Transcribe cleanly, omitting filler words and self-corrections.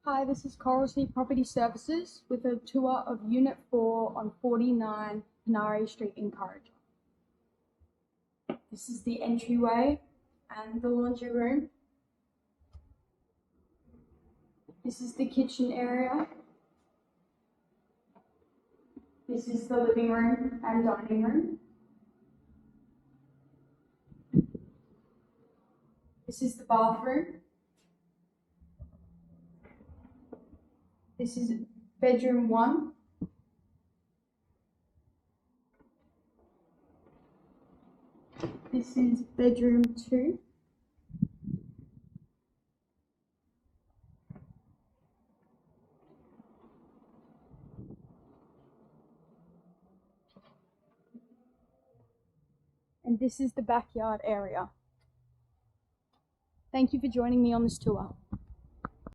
Hi, this is Coral Sea Property Services with a tour of Unit 4 on 49 Punari Street in Currajong. This is the entryway and the laundry room. This is the kitchen area. This is the living room and dining room. This is the bathroom. This is bedroom 1. This is bedroom 2. And this is the backyard area. Thank you for joining me on this tour.